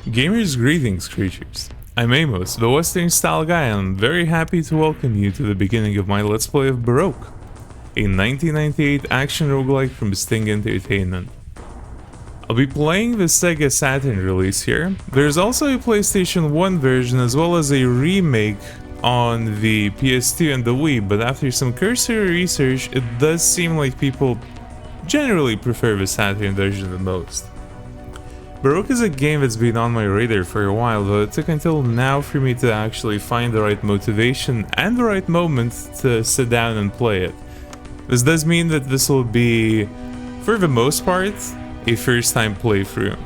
Gamers greetings, creatures. I'm Amos, the Western style guy, and I'm very happy to welcome you to the beginning of my Let's Play of Baroque, a 1998 action roguelike from Sting Entertainment. I'll be playing the Sega Saturn release here. There's also a PlayStation 1 version as well as a remake on the PS2 and the Wii, but after some cursory research, it does seem like people generally prefer the Saturn version the most. Baroque is a game that's been on my radar for a while, though it took until now for me to actually find the right motivation and the right moment to sit down and play it. This does mean that this will be, for the most part, a first time playthrough.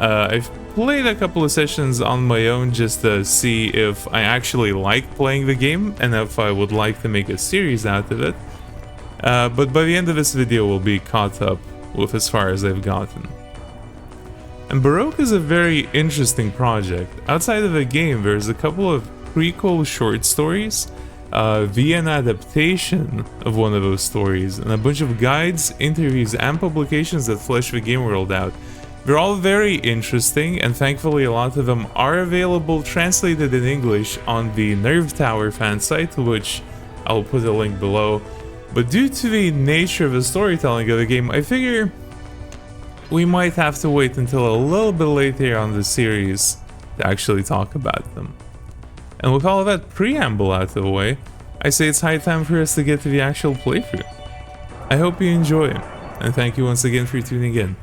I've played a couple of sessions on my own just to see if I actually like playing the game and if I would like to make a series out of it. But by the end of this video we'll be caught up with as far as I've gotten. And Baroque is a very interesting project. Outside of the game, there's a couple of prequel short stories, via an adaptation of one of those stories, and a bunch of guides, interviews, and publications that flesh the game world out. They're all very interesting, and thankfully a lot of them are available translated in English on the Nerve Tower fan site, which I'll put a link below. But due to the nature of the storytelling of the game, I figure we might have to wait until a little bit later on the series to actually talk about them. And with all of that preamble out of the way, I say it's high time for us to get to the actual playthrough. I hope you enjoy it, and thank you once again for tuning in.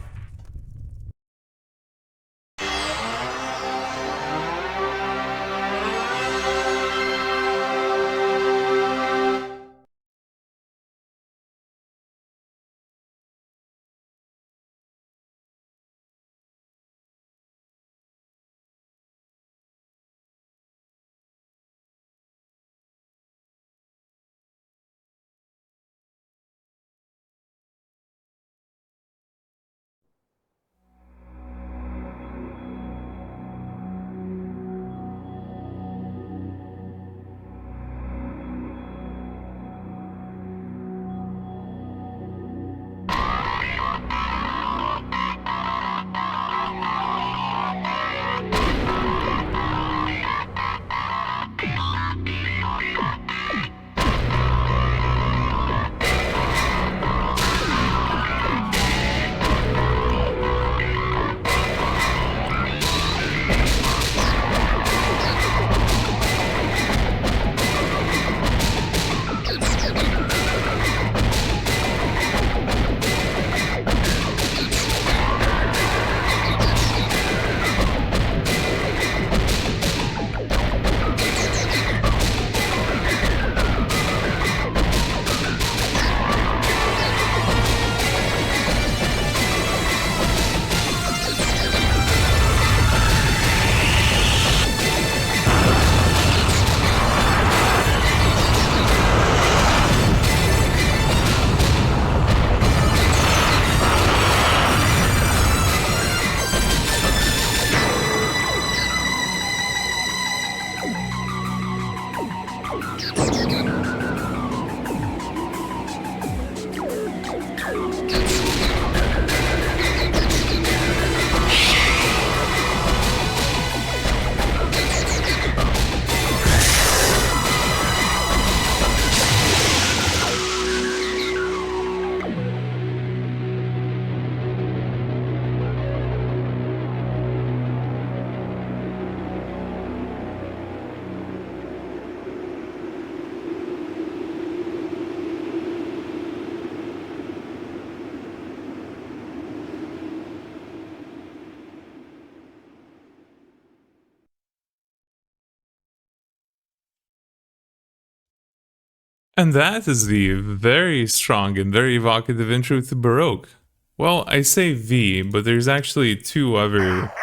And that is the very strong and very evocative intro to Baroque. Well, I say the, but there's actually two other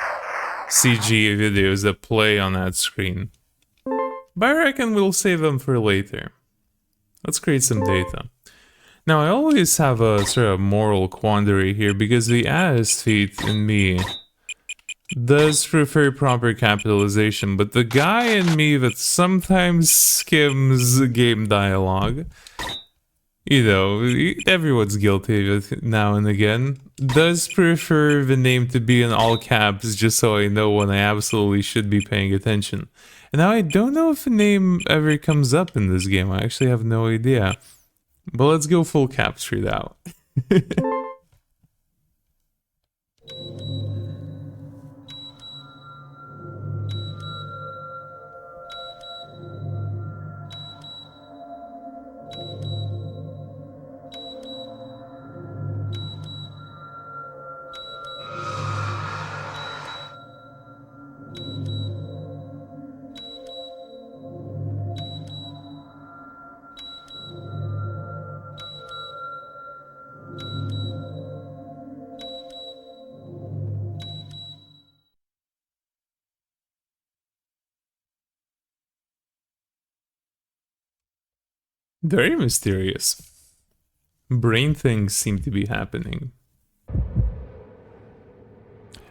CG videos that play on that screen. But I reckon we'll save them for later. Let's create some data. Now, I always have a sort of moral quandary here because the aesthete in me does prefer proper capitalization, but the guy in me that sometimes skims game dialogue You know, everyone's guilty of it now and again. Does prefer the name to be in all caps just so I know when I absolutely should be paying attention. And now I don't know if the name ever comes up in this game. I actually have no idea. But let's go full caps for now. Very mysterious. Brain things seem to be happening.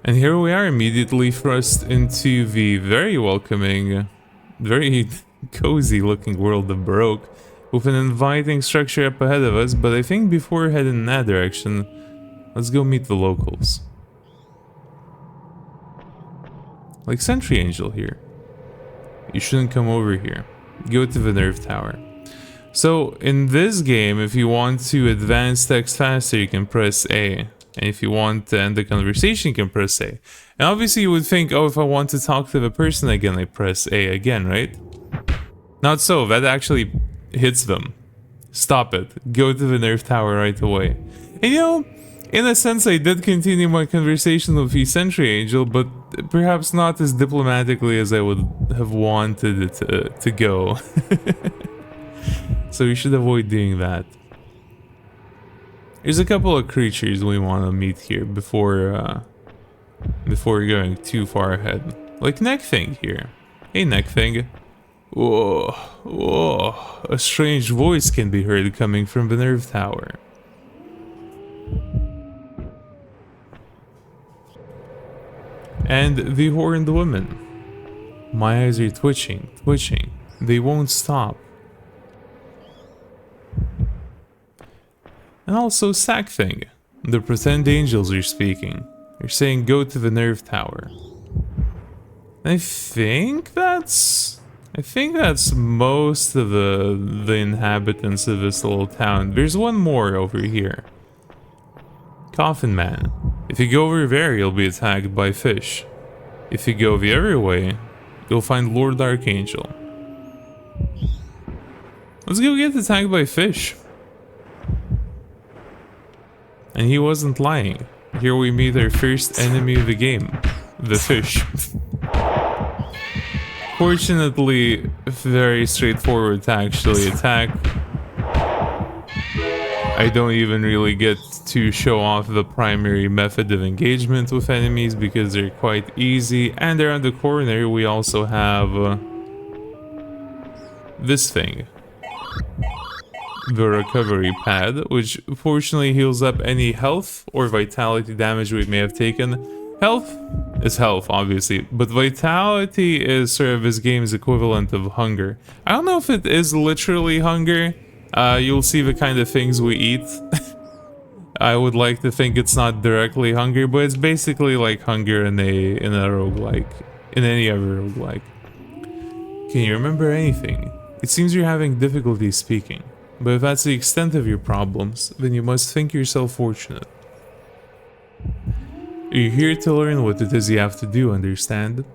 And here we are, immediately thrust into the very welcoming, very cozy looking world of Baroque, with an inviting structure up ahead of us, but I think before heading in that direction, let's go meet the locals. Like Sentry Angel here. You shouldn't come over here. Go to the Nerve Tower. So, in this game, if you want to advance text faster, you can press A. And if you want to end the conversation, you can press A. And obviously you would think, oh, if I want to talk to the person again, I press A again, right? Not so, that actually hits them. Stop it. Go to the Nerve Tower right away. And you know, in a sense, I did continue my conversation with the Sentry Angel, but perhaps not as diplomatically as I would have wanted it to go. So we should avoid doing that. There's a couple of creatures we want to meet here before going too far ahead. Like Neck Thing here. Hey Neck Thing. Whoa, whoa. A strange voice can be heard coming from the Nerve Tower. And the Horned Woman. My eyes are twitching, twitching. They won't stop. And also Sack Thing. The pretend angels are speaking. They're saying go to the Nerve Tower. I think that's most of the inhabitants of this little town. There's one more over here. Coffin Man. If you go over there, you'll be attacked by fish. If you go the other way, you'll find Lord Archangel. Let's go get attacked by fish. And he wasn't lying. Here we meet our first enemy of the game. The fish. Fortunately, very straightforward to actually attack. I don't even really get to show off the primary method of engagement with enemies because they're quite easy. And around the corner we also have this thing. The recovery pad, which fortunately heals up any health or vitality damage we may have taken. Health is health, obviously, but vitality is sort of this game's equivalent of hunger. I don't know if it is literally hunger. You'll see the kind of things we eat. I would like to think it's not directly hunger, but it's basically like hunger in a roguelike, in any other roguelike. Can you remember anything? It seems you're having difficulty speaking. But if that's the extent of your problems, then you must think yourself fortunate. You're here to learn what it is you have to do, understand?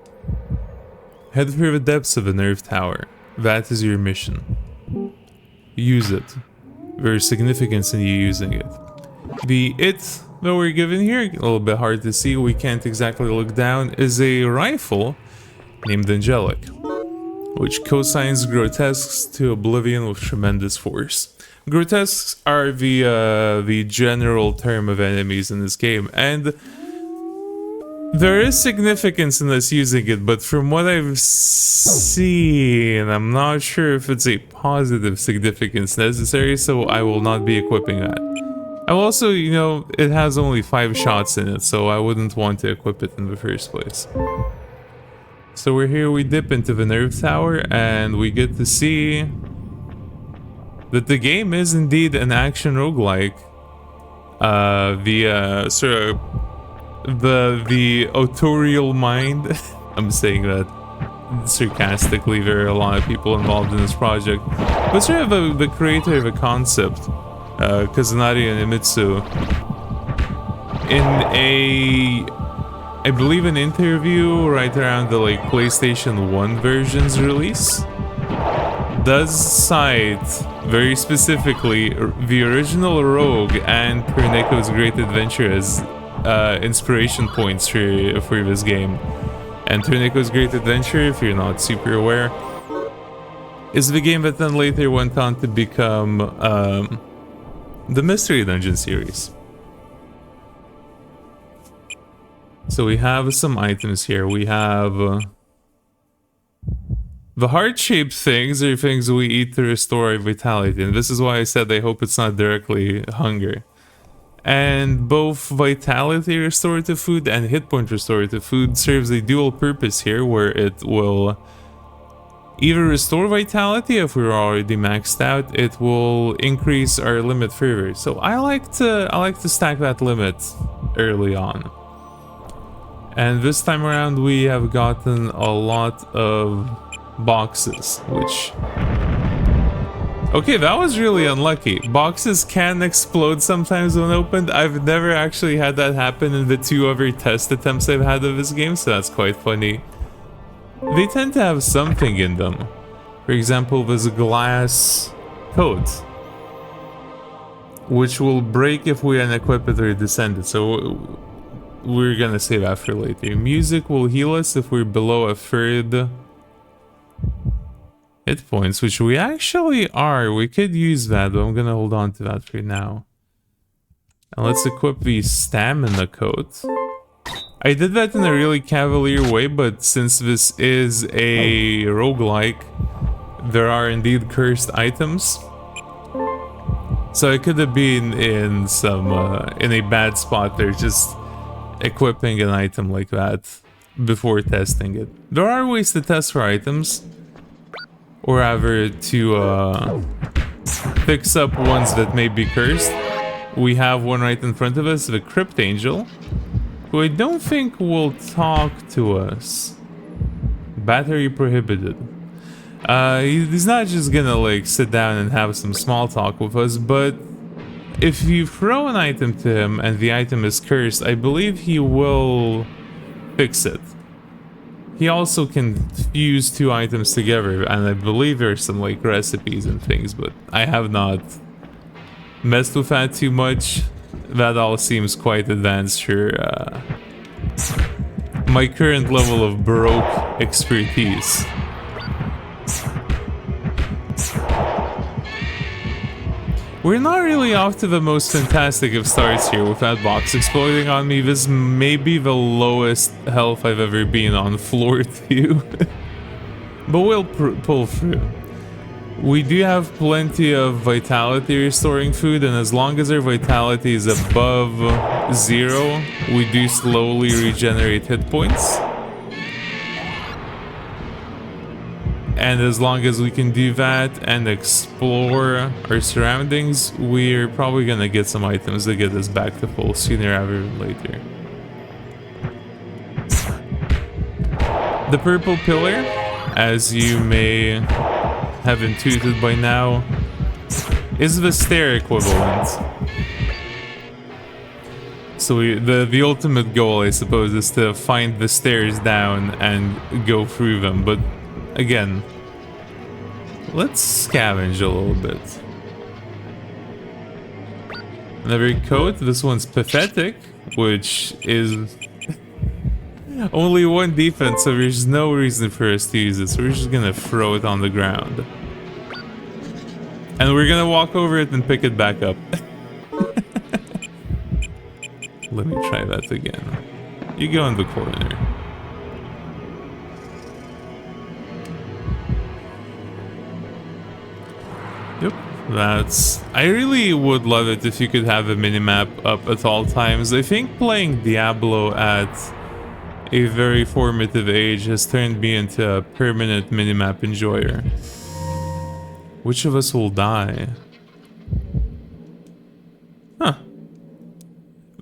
Head for the depths of the Nerve Tower. That is your mission. Use it. There is significance in you using it. The it that we're given here, a little bit hard to see, we can't exactly look down, is a rifle named Angelic, which cosigns grotesques to oblivion with tremendous force. Grotesques are the general term of enemies in this game, and there is significance in us using it, but from what I've seen, I'm not sure if it's a positive significance necessary, so I will not be equipping that. I will also, you know, it has only 5 shots in it, so I wouldn't want to equip it in the first place. So we're here, we dip into the Nerve Tower, and we get to see that the game is indeed an action roguelike. The autorial mind, I'm saying that sarcastically, there are a lot of people involved in this project, but sort of the creator of a concept, Kazunari Animitsu, in I believe an interview right around the like PlayStation 1 version's release, does cite very specifically the original Rogue and Perneko's Great Adventure as inspiration points for this game. And Perneko's Great Adventure, if you're not super aware, is the game that then later went on to become the Mystery Dungeon series. So we have some items here. We have the heart-shaped things are things we eat to restore our vitality, and this is why I said I hope it's not directly hunger. And both vitality restorative food and hit point restorative food serves a dual purpose here, where it will either restore vitality if we're already maxed out, it will increase our limit further. So I like to stack that limit early on. And this time around we have gotten a lot of boxes, which... Okay, that was really unlucky. Boxes can explode sometimes when opened. I've never actually had that happen in the 2 other test attempts I've had of this game, so that's quite funny. They tend to have something in them. For example, this glass coat, which will break if we unequip it or descend it, so we're gonna save that for later. Music will heal us if we're below a third hit points, which we actually are. We could use that, but I'm gonna hold on to that for now. And let's equip the stamina coat. I did that in a really cavalier way, but since this is a roguelike, there are indeed cursed items. So I could have been in some in a bad spot there, just equipping an item like that before testing it. There are ways to test for items, or rather to fix up ones that may be cursed. We have one right in front of us, the Crypt Angel, who I don't think will talk to us. Battery prohibited. He's not just gonna like sit down and have some small talk with us, but if you throw an item to him and the item is cursed, I believe he will fix it. He also can fuse 2 items together, and I believe there's some like recipes and things, but I have not messed with that too much. That all seems quite advanced for my current level of Baroque expertise. We're not really off to the most fantastic of starts here with that box exploding on me. This may be the lowest health I've ever been on floor 2. But we'll pull through. We do have plenty of vitality restoring food, and as long as our vitality is above 0, we do slowly regenerate hit points. And as long as we can do that and explore our surroundings, we're probably gonna get some items that get us back to full sooner rather than later. The purple pillar, as you may have intuited by now, is the stair equivalent. So the ultimate goal, I suppose, is to find the stairs down and go through them, but again, let's scavenge a little bit. Another coat, this one's pathetic, which is only 1 defense, so there's no reason for us to use it, so we're just gonna throw it on the ground. And we're gonna walk over it and pick it back up. Let me try that again. You go in the corner. Yep, that's... I really would love it if you could have a minimap up at all times. I think playing Diablo at a very formative age has turned me into a permanent minimap enjoyer. Which of us will die? Huh.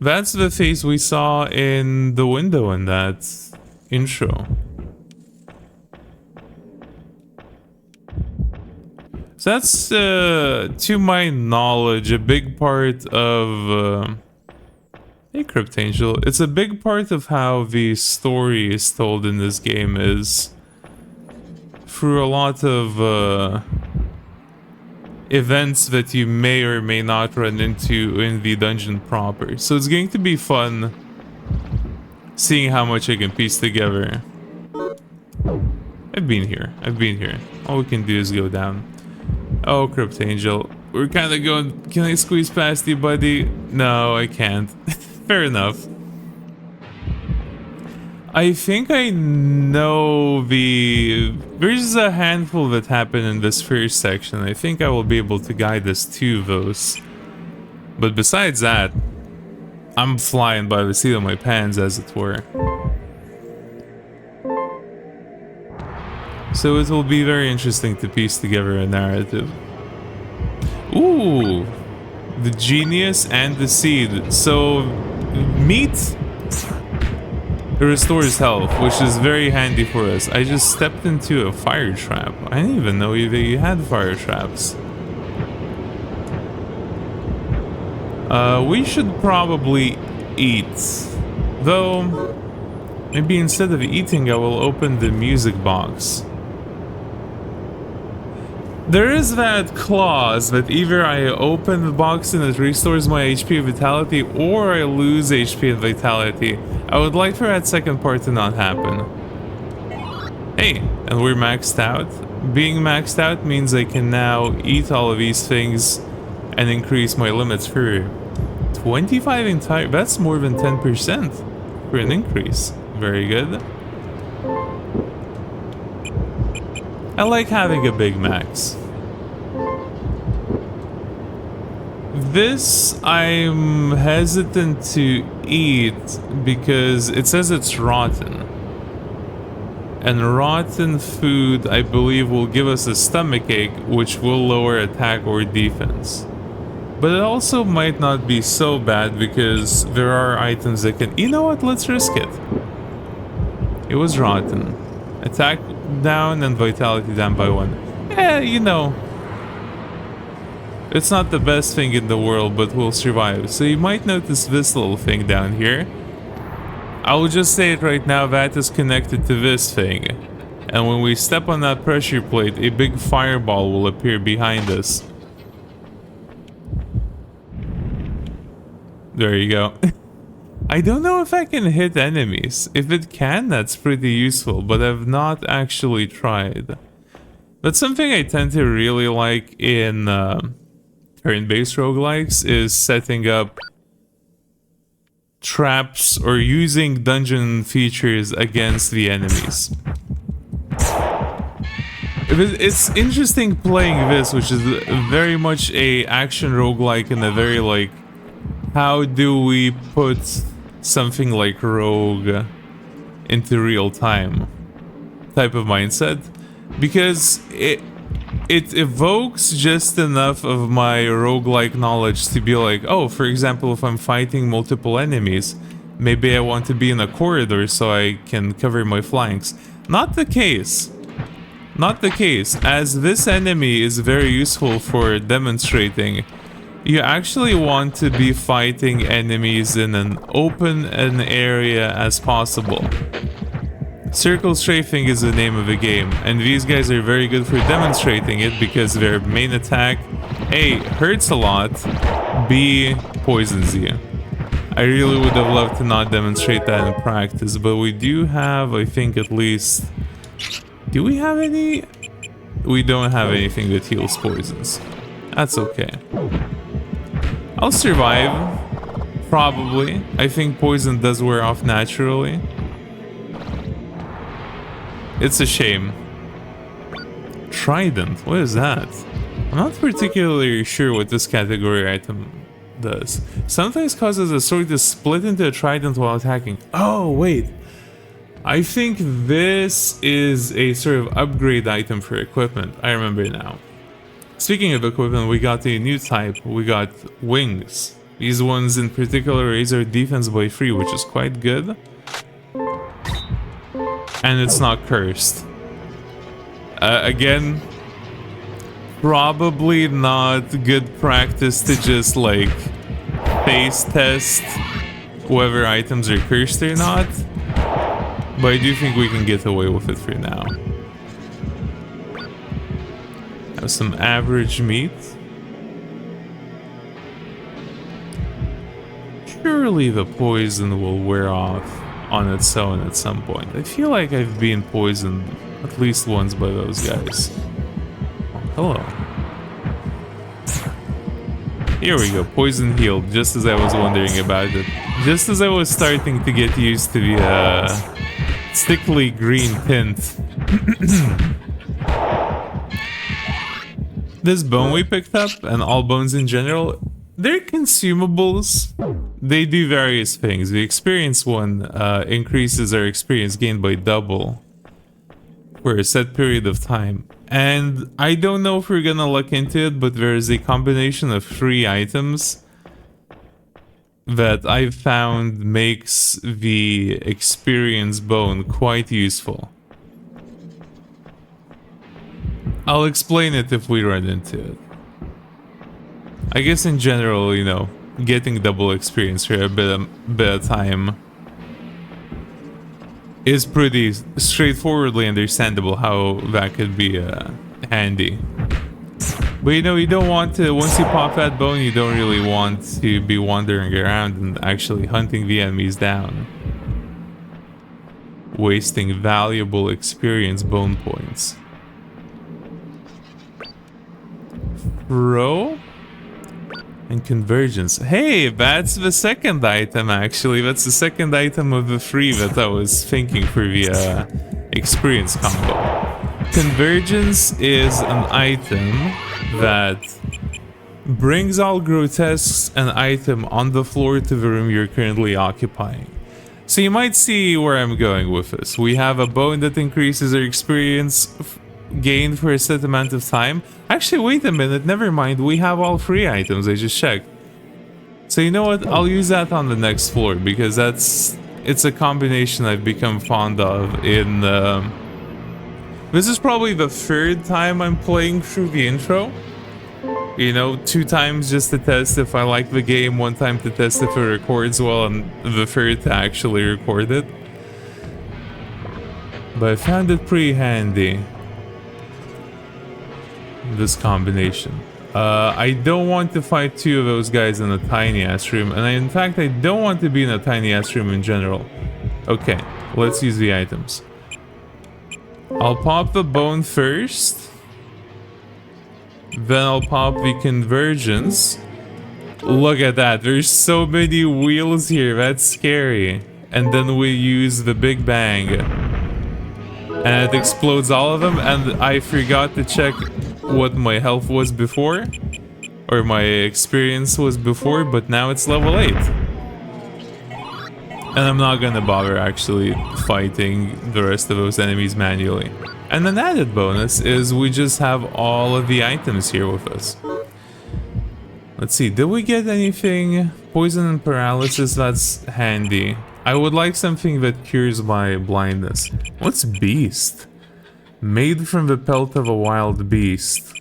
That's the face we saw in the window in that intro. So that's, to my knowledge, a big part of... hey, Cryptangel. It's a big part of how the story is told in this game is through a lot of events that you may or may not run into in the dungeon proper. So it's going to be fun seeing how much I can piece together. I've been here. All we can do is go down. Oh, Cryptangel. We're kind of going... Can I squeeze past you, buddy? No, I can't. Fair enough. I think I know the... There's a handful that happened in this first section. I think I will be able to guide us to those. But besides that, I'm flying by the seat of my pants, as it were. So it will be very interesting to piece together a narrative. Ooh! The genius and the seed. So, meat restores health, which is very handy for us. I just stepped into a fire trap. I didn't even know that you had fire traps. We should probably eat. Though, maybe instead of eating, I will open the music box. There is that clause that either I open the box and it restores my HP and vitality, or I lose HP and vitality. I would like for that second part to not happen. Hey, and we're maxed out. Being maxed out means I can now eat all of these things and increase my limits for 25 entire... That's more than 10% for an increase. Very good. I like having a Big Max. This I'm hesitant to eat because it says it's rotten. And rotten food, I believe, will give us a stomachache, which will lower attack or defense. But it also might not be so bad because there are items that can... You know what? Let's risk it. It was rotten. Attack down and vitality down by 1. Eh, you know. It's not the best thing in the world, but we'll survive. So you might notice this little thing down here. I will just say it right now, that is connected to this thing. And when we step on that pressure plate, a big fireball will appear behind us. There you go. I don't know if I can hit enemies. If it can, that's pretty useful, but I've not actually tried. That's something I tend to really like in turn-based roguelikes, is setting up traps or using dungeon features against the enemies. It's interesting playing this, which is very much a action roguelike and a very like, how do we put something like Rogue into real time type of mindset, because it evokes just enough of my roguelike knowledge to be like, oh, for example, if I'm fighting multiple enemies, maybe I want to be in a corridor so I can cover my flanks. Not the case. Not the case, as this enemy is very useful for demonstrating. You actually want to be fighting enemies in an open area as possible. Circle strafing is the name of the game, and these guys are very good for demonstrating it because their main attack, A, hurts a lot, B, poisons you. I really would have loved to not demonstrate that in practice, but we do have, I think, at least... Do we have any? We don't have anything that heals poisons. That's okay. I'll survive. Probably. I think poison does wear off naturally. It's a shame. Trident. What is that? I'm not particularly sure what this category item does. Sometimes causes a sword to split into a trident while attacking. Oh, wait. I think this is a sort of upgrade item for equipment. I remember now. Speaking of equipment, we got a new type. We got wings. These ones in particular raise our defense by 3, which is quite good. And it's not cursed. Again, probably not good practice to just like face test whether items are cursed or not. But I do think we can get away with it for now. Have some average meat. Surely the poison will wear off on its own at some point. I feel like I've been poisoned at least once by those guys. Oh, hello. Here we go, poison healed, just as I was wondering about it. Just as I was starting to get used to the stickly green tint. This bone we picked up, and all bones in general, they're consumables. They do various things. The experience one increases our experience gained by double for a set period of time. And I don't know if we're gonna look into it, but there's a combination of 3 items that I've found makes the experience bone quite useful. I'll explain it if we run into it. I guess in general, you know, getting double experience for a bit of time is pretty straightforwardly understandable how that could be handy. But you know, you don't want to, once you pop that bone, you don't really want to be wandering around and actually hunting the enemies down. Wasting valuable experience bone points. Throw and convergence. Hey, that's the second item actually. That's the second item of the 3 that I was thinking for the experience combo. Convergence is an item that brings all grotesques an item on the floor to the room you're currently occupying. So you might see where I'm going with this. We have a bone that increases our experience gained for a set amount of time. Actually, wait a minute, never mind. We have all 3 items, I just checked. So you know what? I'll use that on the next floor because it's a combination I've become fond of in... this is probably the 3rd time I'm playing through the intro. You know, 2 times just to test if I like the game, 1 time to test if it records well, and the 3rd to actually record it. But I found it pretty handy. This combination. I don't want to fight 2 of those guys in a tiny ass room, and in fact I don't want to be in a tiny ass room in general. Okay, let's use the items. I'll pop the bone first, then I'll pop the convergence. Look at that, there's so many wheels here, that's scary. And then we use the big bang and it explodes all of them, and I forgot to check what my health was before, or my experience was before, but now it's level 8. And I'm not gonna bother actually fighting the rest of those enemies manually. And an added bonus is we just have all of the items here with us. Let's see, did we get anything? Poison and paralysis, that's handy. I would like something that cures my blindness. What's beast? Made from the pelt of a wild beast.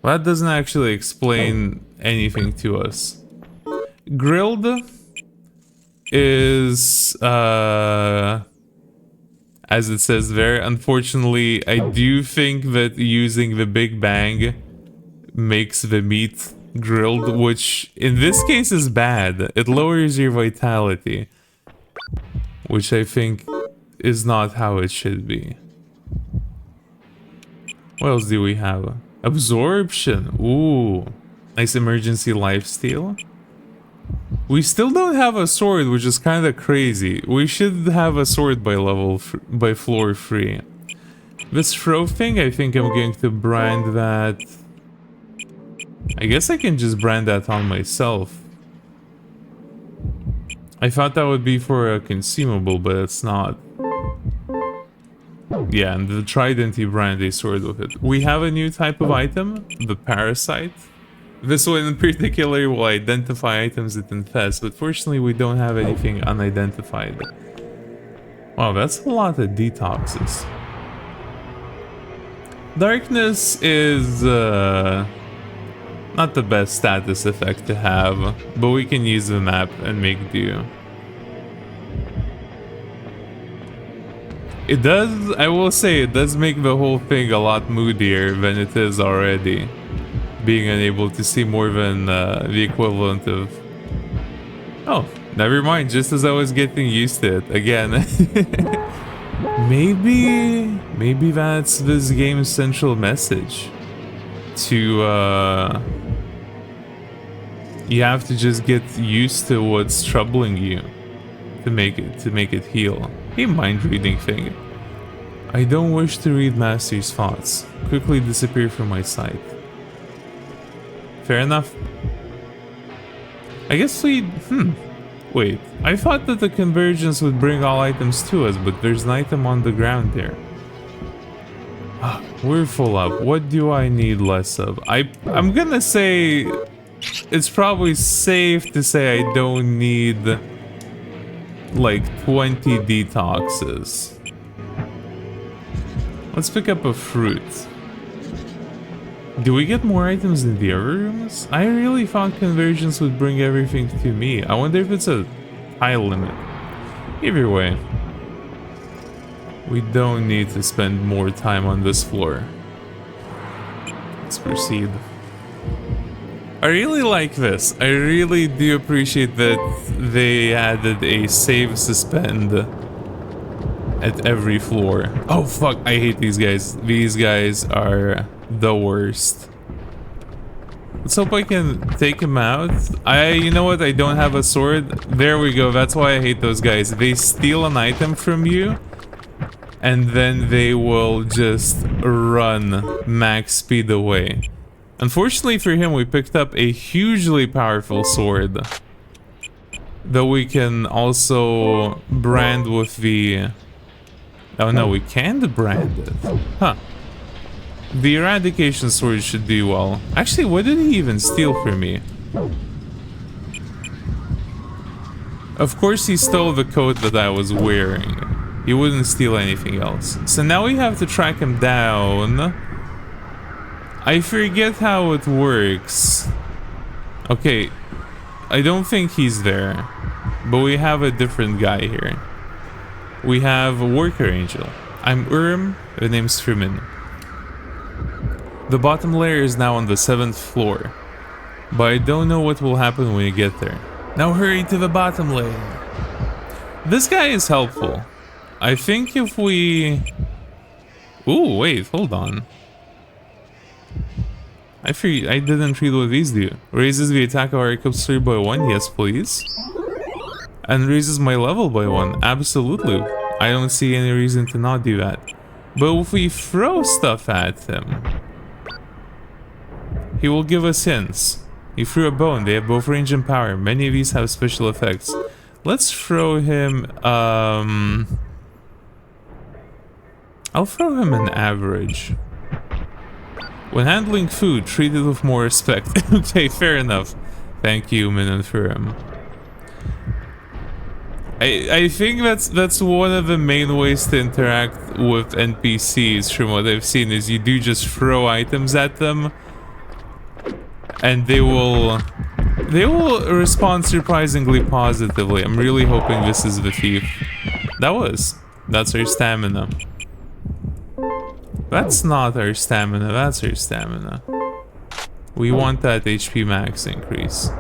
Well, that doesn't actually explain anything to us. Grilled is, as it says there, unfortunately, I do think that using the Big Bang makes the meat grilled, which in this case is bad. It lowers your vitality, which I think is not how it should be. What else do we have? Absorption. Ooh. Nice emergency lifesteal. We still don't have a sword, which is kind of crazy. We should have a sword by floor 3. This throw thing, I think I'm going to brand that. I guess I can just brand that on myself. I thought that would be for a consumable, but it's not. Yeah, and the trident you brand a sword with it. We have a new type of item, the parasite. This one in particular will identify items that infest, but fortunately we don't have anything unidentified. Wow, that's a lot of detoxes. Darkness is not the best status effect to have, but we can use the map and make do. It does, I will say, it does make the whole thing a lot moodier than it is already. Being unable to see more than the equivalent of... Oh, never mind, just as I was getting used to it again. Maybe that's this game's central message. To, you have to just get used to what's troubling you to make it heal. A mind reading thing. I don't wish to read Master's thoughts. Quickly disappear from my sight. Fair enough. I guess we... Wait, I thought that the convergence would bring all items to us, but there's an item on the ground there. We're full up. What do I need less of? I'm gonna say... It's probably safe to say I don't need... like 20 detoxes. Let's pick up a fruit. Do we get more items in the other rooms? I really thought convergence would bring everything to me. I wonder if it's a high limit. Either way, we don't need to spend more time on this floor. Let's proceed. I really like this. I really do appreciate that they added a save suspend at every floor. Oh fuck, I hate these guys. These guys are the worst. Let's hope I can take him out. You know what? I don't have a sword. There we go. That's why I hate those guys. They steal an item from you and then they will just run max speed away. Unfortunately for him, we picked up a hugely powerful sword that we can also brand with the... Oh no, we can't brand it. Huh. The eradication sword should do well. Actually, what did he even steal from me? Of course he stole the coat that I was wearing. He wouldn't steal anything else. So now we have to track him down. I forget how it works. Okay, I don't think he's there, but we have a different guy here. We have a worker angel. I'm Urim, the name's Truman. The bottom layer is now on the 7th floor, but I don't know what will happen when you get there. Now hurry to the bottom layer. This guy is helpful. I think if we... Ooh, wait, hold on. I didn't read what these do. Raises the attack of our equipment by 1, yes please. And raises my level by 1, absolutely. I don't see any reason to not do that. But if we throw stuff at him, he will give us hints. He threw a bone, they have both range and power. Many of these have special effects. Let's throw him, I'll throw him an average. When handling food, treat it with more respect. Okay, fair enough. Thank you, Minanfurim. I think that's one of the main ways to interact with NPCs from what I've seen is you do just throw items at them and they will respond surprisingly positively. I'm really hoping this is the thief. That's our stamina. That's not our stamina, that's our stamina. We want that HP max increase.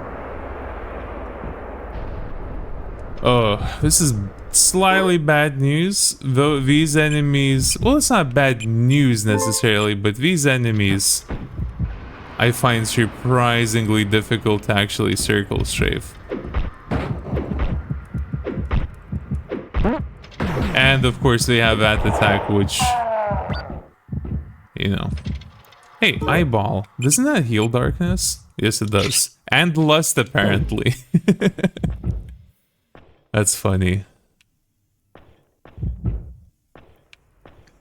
Oh, this is slightly bad news, though these enemies... Well, it's not bad news necessarily, but these enemies I find surprisingly difficult to actually circle strafe. And of course they have that attack which... You know. Hey, eyeball. Doesn't that heal darkness? Yes, it does. And lust, apparently. That's funny.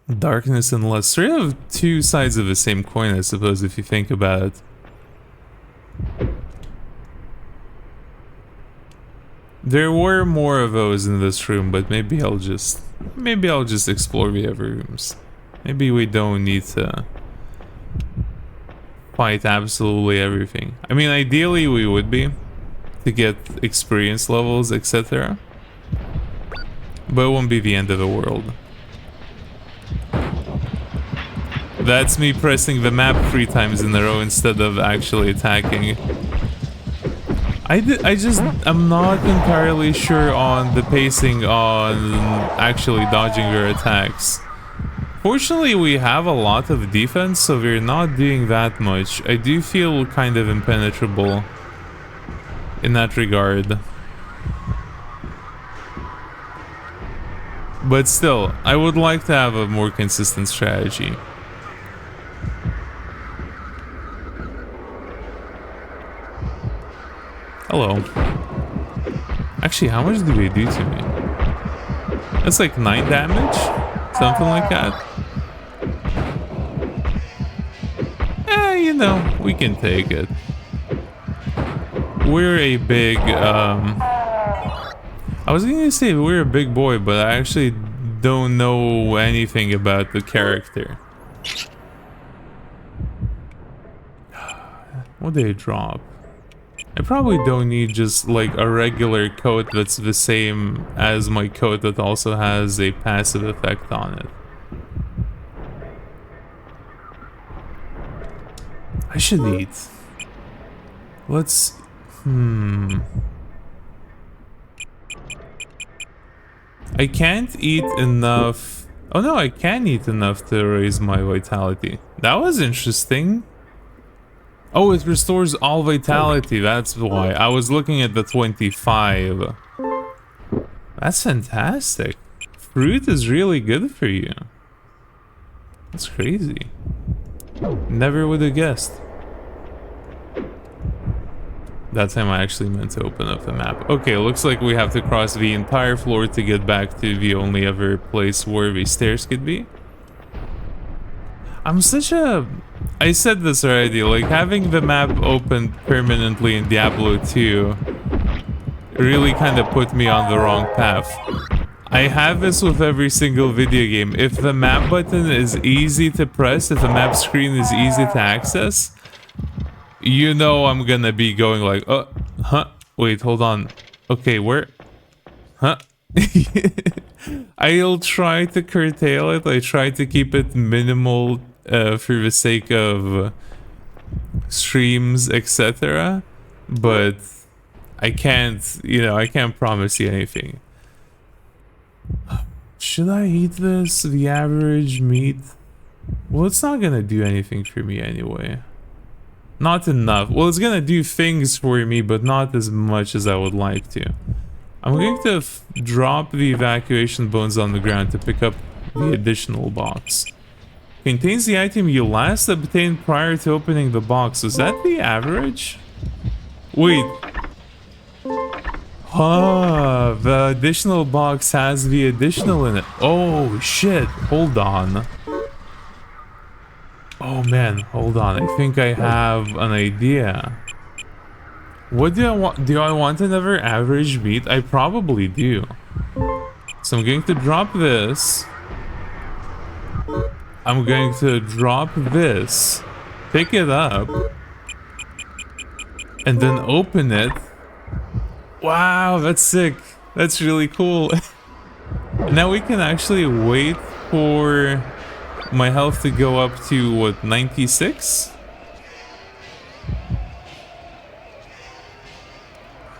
Darkness and lust. Sort of two sides of the same coin, I suppose, if you think about it. There were more of those in this room, but maybe I'll just explore the other rooms. Maybe we don't need to fight absolutely everything. I mean, ideally we would be to get experience levels, etc. But it won't be the end of the world. That's me pressing the map 3 times in a row instead of actually attacking. I'm not entirely sure on the pacing on actually dodging their attacks. Fortunately, we have a lot of defense, so we're not doing that much. I do feel kind of impenetrable in that regard. But still, I would like to have a more consistent strategy. Hello. Actually, how much do they do to me? That's like 9 damage? Something like that. You know, we can take it. We're a big, I was gonna say we're a big boy, but I actually don't know anything about the character. What did they drop? I probably don't need just like a regular coat that's the same as my coat that also has a passive effect on it. I should eat. Let's... I can't eat enough... Oh no, I can eat enough to raise my vitality. That was interesting. Oh, it restores all vitality, that's why. I was looking at the 25. That's fantastic. Fruit is really good for you. That's crazy. Never would have guessed. That time I actually meant to open up the map. Okay, looks like we have to cross the entire floor to get back to the only other place where the stairs could be. I'm such a... I said this already, like having the map open permanently in Diablo 2 really kind of put me on the wrong path. I have this with every single video game. If the map button is easy to press, if the map screen is easy to access, you know I'm gonna be going like, oh, huh, wait, hold on. Okay, where? Huh? I'll try to curtail it. I try to keep it minimal for the sake of streams, etc. But I can't, you know, I can't promise you anything. Should I eat this? The average meat? Well, it's not gonna do anything for me anyway. Not enough. Well, it's gonna do things for me, but not as much as I would like to. I'm going to drop the evacuation bones on the ground to pick up the additional box. Contains the item you last obtained prior to opening the box. Was that the average? Wait. Ah, the additional box has the additional in it. Oh shit, hold on. Oh man, hold on. I think I have an idea. What do I want? Do I want another average meat? I probably do. So I'm going to drop this. I'm going to drop this. Pick it up. And then open it. Wow, that's sick. That's really cool. Now we can actually wait for my health to go up to, what, 96?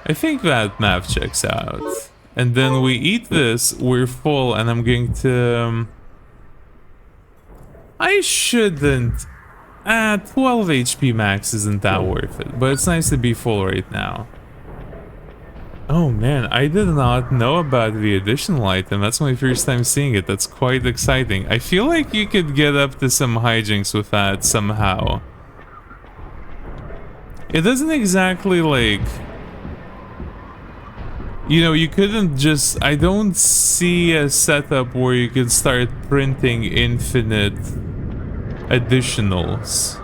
I think that math checks out. And then we eat this, we're full, and I'm going to... I shouldn't... 12 HP max isn't that worth it, but it's nice to be full right now. Oh man, I did not know about the additional item. That's my first time seeing it. That's quite exciting. I feel like you could get up to some hijinks with that somehow. It doesn't exactly like... You know, you couldn't just... I don't see a setup where you could start printing infinite additionals.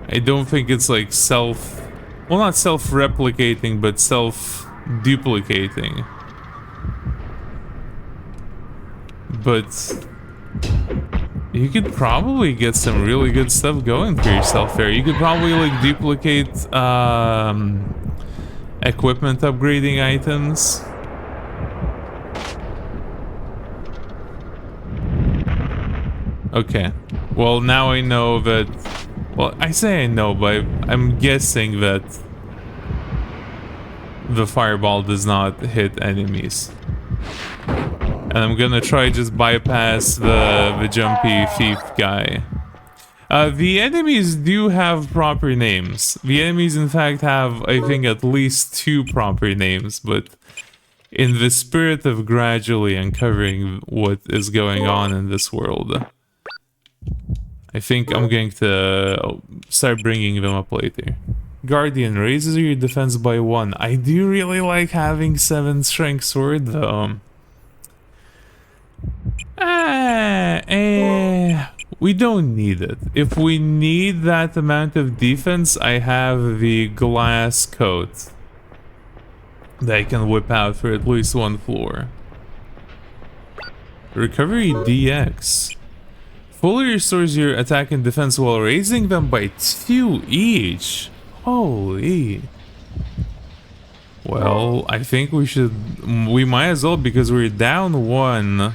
I don't think it's like self... Well, not self-replicating, but self-duplicating. But... you could probably get some really good stuff going for yourself there. You could probably like duplicate equipment upgrading items. Okay. Well, now I know that... Well, I say I know, but I'm guessing that the fireball does not hit enemies. And I'm gonna try just bypass the jumpy thief guy. The enemies do have proper names. The enemies in fact have, I think, at least 2 proper names, but in the spirit of gradually uncovering what is going on in this world, I think I'm going to start bringing them up later. Guardian raises your defense by 1. I do really like having 7 strength sword though. We don't need it. If we need that amount of defense, I have the glass coat that I can whip out for at least 1 floor. Recovery DX. Fully restores your attack and defense while raising them by 2 each. Holy. Well, I think we might as well, because we're down 1.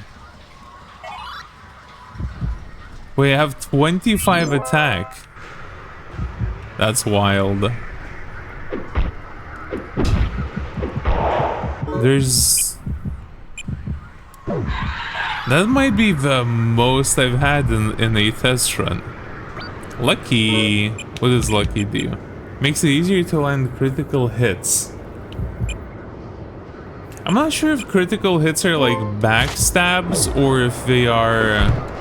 We have 25 attack. That's wild. That might be the most I've had in a test run. Lucky. What does lucky do? Makes it easier to land critical hits. I'm not sure if critical hits are like backstabs or if they are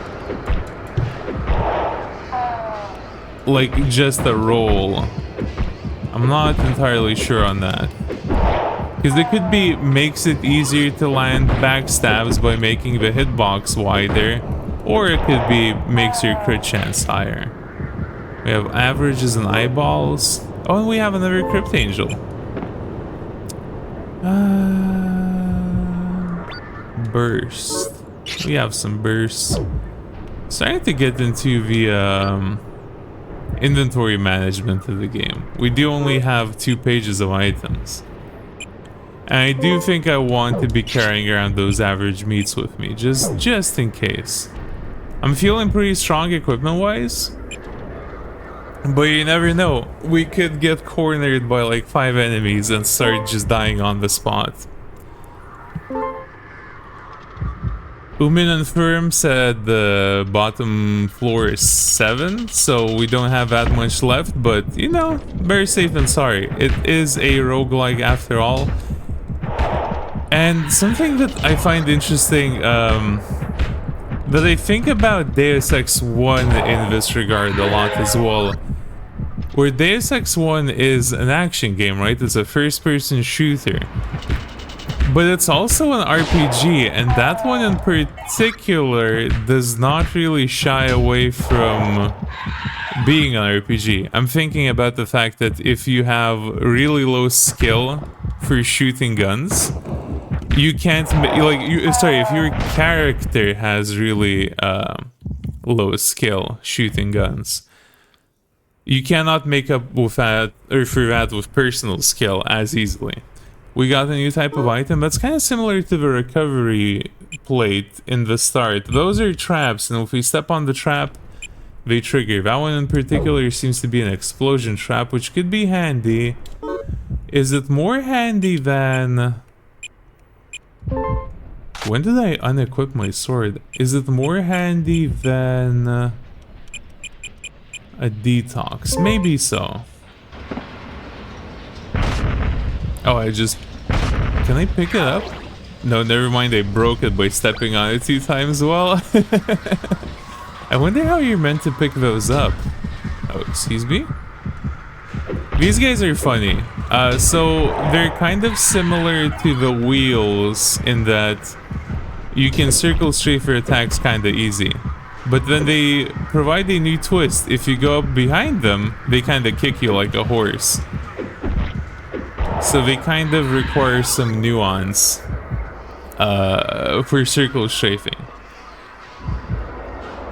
like just a roll. I'm not entirely sure on that. Because it could be makes it easier to land backstabs by making the hitbox wider, or it could be makes your crit chance higher. We have averages and eyeballs. Oh, and we have another Crypt Angel. Burst. We have some bursts. Starting to get into the inventory management of the game. We do only have 2 pages of items. And I do think I want to be carrying around those average meats with me, just in case. I'm feeling pretty strong equipment-wise. But you never know. We could get cornered by like 5 enemies and start just dying on the spot. Umin and Firm said the bottom floor is 7, so we don't have that much left, but you know, better safe than sorry. It is a roguelike after all. And something that I find interesting, that I think about Deus Ex 1 in this regard a lot as well. Where Deus Ex 1 is an action game, right? It's a first-person shooter. But it's also an RPG, and that one in particular does not really shy away from being an RPG. I'm thinking about the fact that if you have really low skill for shooting guns, you can't if your character has really low skill shooting guns, you cannot make up with that or for that with personal skill as easily. We got a new type of item that's kind of similar to the recovery plate in the start. Those are traps, and if we step on the trap, they trigger. That one in particular seems to be an explosion trap, which could be handy. Is it more handy than... When did I unequip my sword? Is it more handy than a detox? Maybe so. Oh, can I pick it up? No, never mind, I broke it by stepping on it 2 times. Well, I wonder how you're meant to pick those up. Oh, excuse me? These guys are funny. So they're kind of similar to the wheels in that you can circle strafe your attacks kind of easy. But then they provide a new twist. If you go up behind them, they kind of kick you like a horse. So they kind of require some nuance for circle strafing.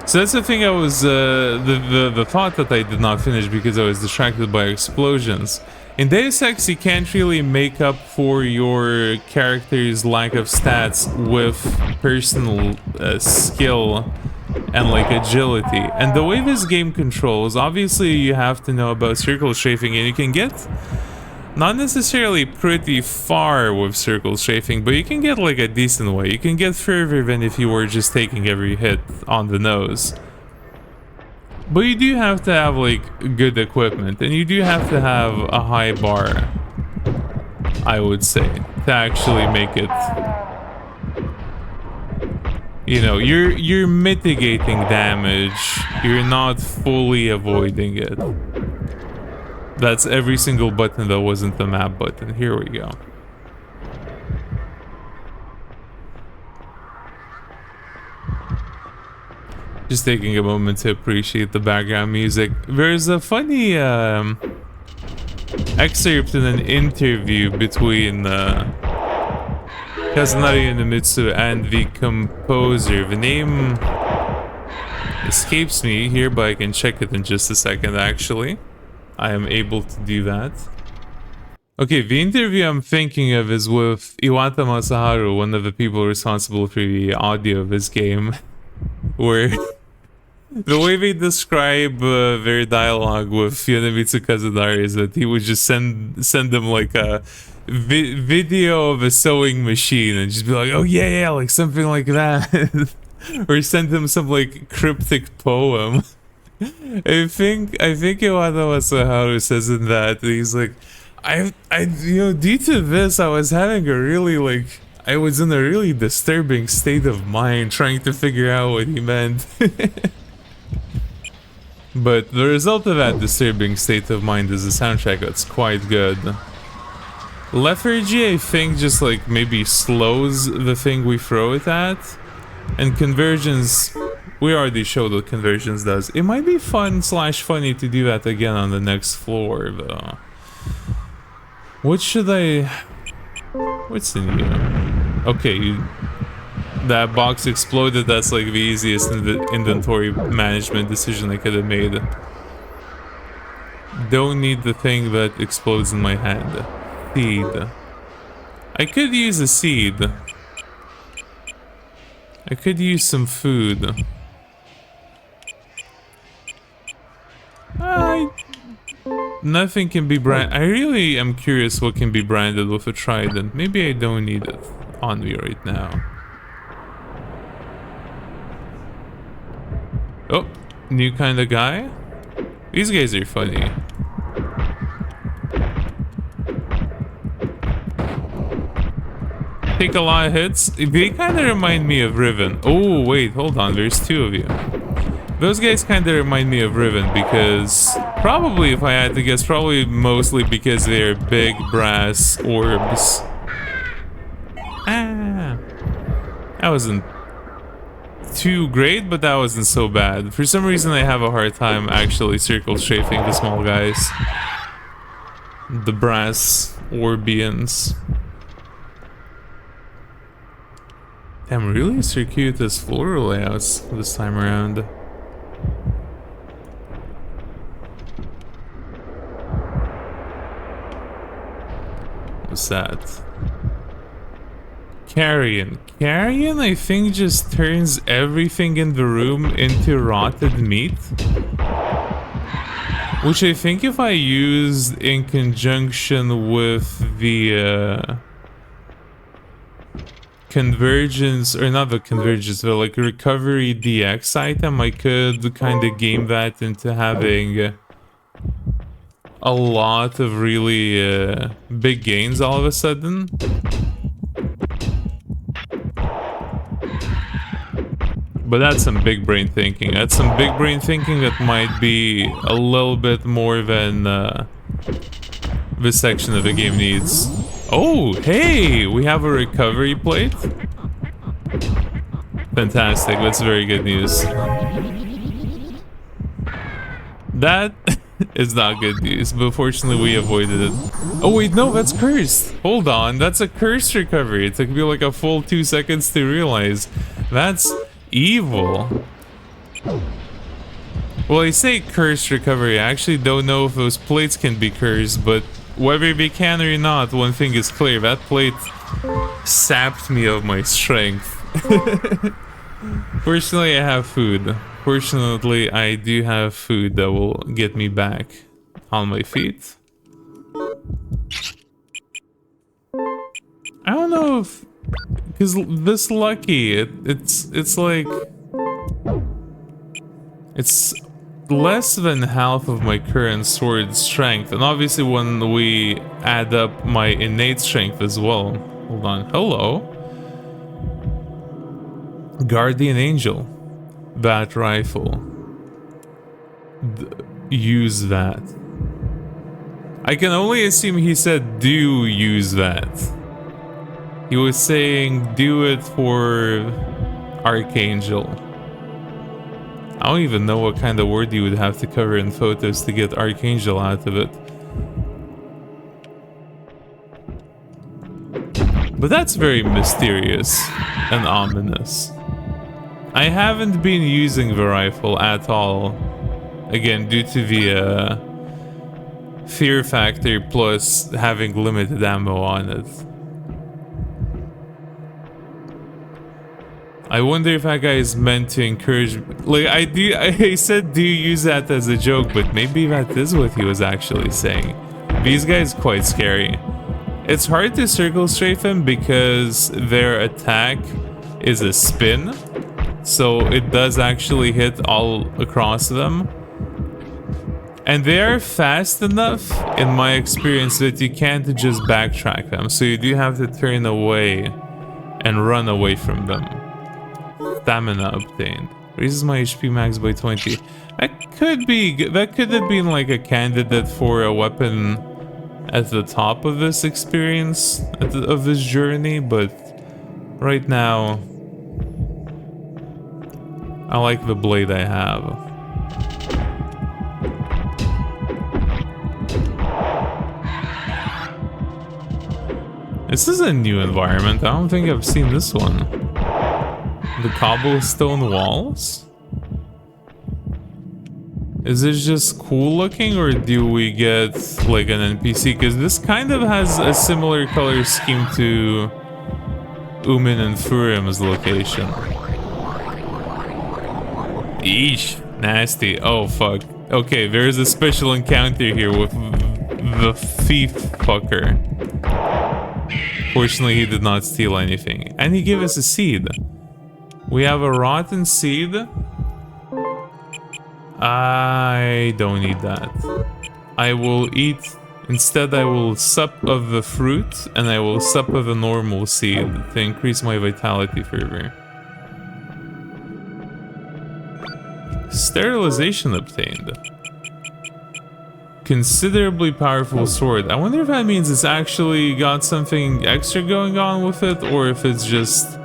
So that's the thing I was, the thought that I did not finish because I was distracted by explosions. In Deus Ex, you can't really make up for your character's lack of stats with personal skill and like agility. And the way this game controls, obviously you have to know about circle strafing, and you can get not necessarily pretty far with circle strafing, but you can get like a decent way. You can get further than if you were just taking every hit on the nose. But you do have to have like good equipment, and you do have to have a high bar, I would say, to actually make it. You know, you're mitigating damage. You're not fully avoiding it. That's every single button that wasn't the map button. Here we go. Just taking a moment to appreciate the background music. There's a funny excerpt in an interview between Kazunari Uemitsu and the composer. The name escapes me here, but I can check it in just a second actually. I am able to do that. Okay, the interview I'm thinking of is with Iwata Masaharu, one of the people responsible for the audio of this game, where the way they describe their dialogue with Yonemitsu Kazunari is that he would just send them like a video of a sewing machine and just be like, oh yeah, like something like that. Or send him some like cryptic poem. I think Iwata Masaharu says in that he's like, I you know, due to this I was having a really like, I was in a really disturbing state of mind trying to figure out what he meant. But the result of that disturbing state of mind is a soundtrack that's quite good. Lethargy, I think, just like maybe slows the thing we throw it at. And Convergence, we already showed what Convergence does. It might be fun / funny to do that again on the next floor, though. What should I... What's in here? Okay, that box exploded. That's like the easiest inventory management decision I could have made. Don't need the thing that explodes in my hand. Seed. I could use a seed. I could use some food. Nothing can be branded. I really am curious what can be branded with a trident. Maybe I don't need it on me right now. Oh, new kind of guy? These guys are funny. Take a lot of hits. They kind of remind me of Riven. Oh, wait, hold on. There's two of you. Those guys kind of remind me of Riven because... Probably, if I had to guess, probably mostly because they're big brass orbs. Ah. That wasn't too great, but that wasn't so bad. For some reason, I have a hard time actually circle strafing the small guys. The brass Orbians. Damn, really circuitous floor layouts this time around. What's that? Carrion. Carrion, I think, just turns everything in the room into rotted meat. Which I think if I used in conjunction with the Convergence, or not the Convergence, but like Recovery DX item, I could kind of game that into having a lot of really big gains all of a sudden. But that's some big brain thinking. That's some big brain thinking that might be a little bit more than this section of the game needs. Oh, hey, we have a recovery plate. Fantastic, that's very good news. That is not good news, but fortunately we avoided it. Oh wait, no, that's cursed. Hold on, that's a cursed recovery. It took me like a full 2 seconds to realize. That's evil. Well, I say cursed recovery. I actually don't know if those plates can be cursed, but whether they can or not, one thing is clear. That plate sapped me of my strength. Fortunately, I have food. Fortunately, I do have food that will get me back on my feet. I don't know if... because this lucky, it's like... it's less than half of my current sword strength. And obviously when we add up my innate strength as well. Hold on. Hello. Guardian Angel. That rifle. Use that. I can only assume he said do use that. He was saying do it for Archangel. I don't even know what kind of word you would have to cover in photos to get Archangel out of it. But that's very mysterious and ominous. I haven't been using the rifle at all. Again, due to the fear factor plus having limited ammo on it. I wonder if that guy is meant to encourage... like, I said do you use that as a joke, but maybe that is what he was actually saying. These guys quite scary. It's hard to circle strafe them because their attack is a spin. So it does actually hit all across them. And they are fast enough, in my experience, that you can't just backtrack them. So you do have to turn away and run away from them. Stamina obtained. Raises my HP max by 20. That could have been like a candidate for a weapon at the top of this experience, of this journey, but right now I like the blade I have. This is a new environment. I don't think I've seen this one. The cobblestone walls? Is this just cool looking, or do we get like an NPC? Because this kind of has a similar color scheme to Umin and Furim's location. Eesh, nasty. Oh fuck. Okay, there's a special encounter here with the thief fucker. Fortunately, he did not steal anything. And he gave us a seed. We have a rotten seed. I don't need that. I will eat... instead, I will sup of the fruit, and I will sup of a normal seed to increase my vitality further. Sterilization obtained. Considerably powerful sword. I wonder if that means it's actually got something extra going on with it, or if it's just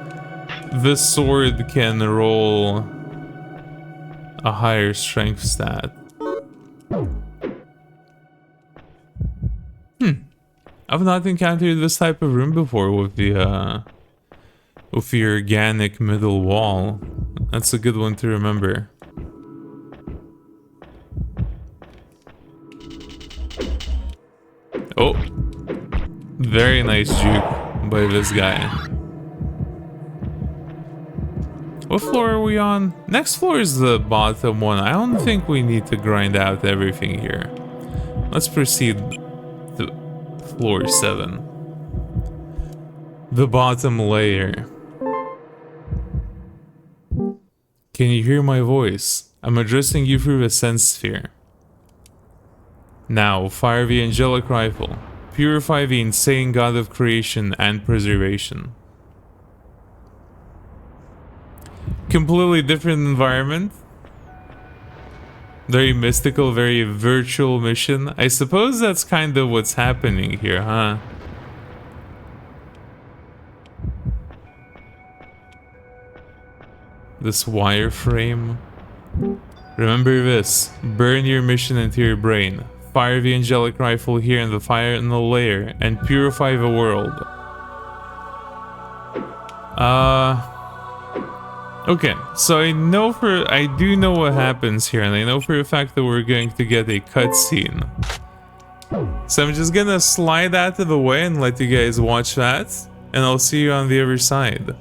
this sword can roll a higher strength stat. I've not encountered this type of room before with the organic middle wall. That's a good one to remember. Oh, very nice juke by this guy. What floor are we on? Next floor is the bottom one. I don't think we need to grind out everything here. Let's proceed to floor 7. The bottom layer. Can you hear my voice? I'm addressing you through the sense sphere. Now, fire the angelic rifle. Purify the insane god of creation and preservation. Completely different environment. Very mystical, very virtual mission. I suppose that's kind of what's happening here, huh? This wireframe. Remember this. Burn your mission into your brain. Fire the angelic rifle here in the final layer and purify the world. Okay, so I do know what happens here, and I know for a fact that we're going to get a cutscene. So I'm just gonna slide out of the way and let you guys watch that, and I'll see you on the other side.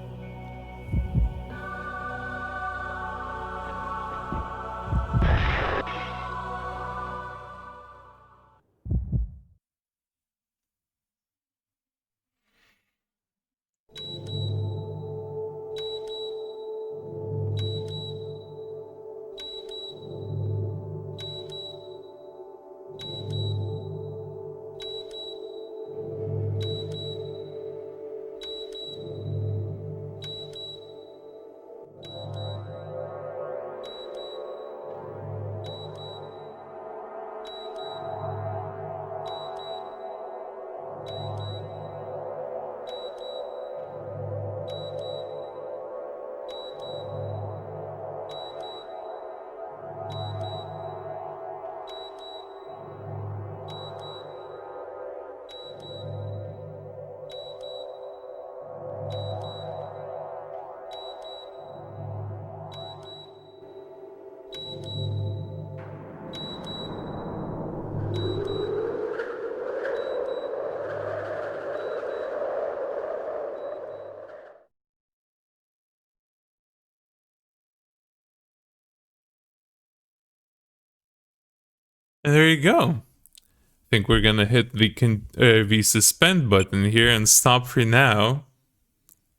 And there you go. I think we're gonna hit the suspend button here and stop for now.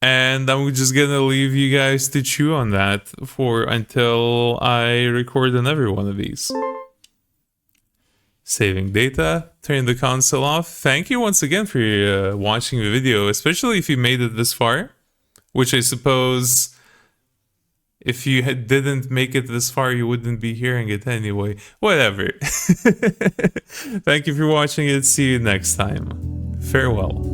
And I'm just gonna leave you guys to chew on that until I record another one of these. Saving data, turn the console off. Thank you once again for watching the video, especially if you made it this far, which I suppose if you didn't make it this far, you wouldn't be hearing it anyway. Whatever. Thank you for watching it. See you next time. Farewell.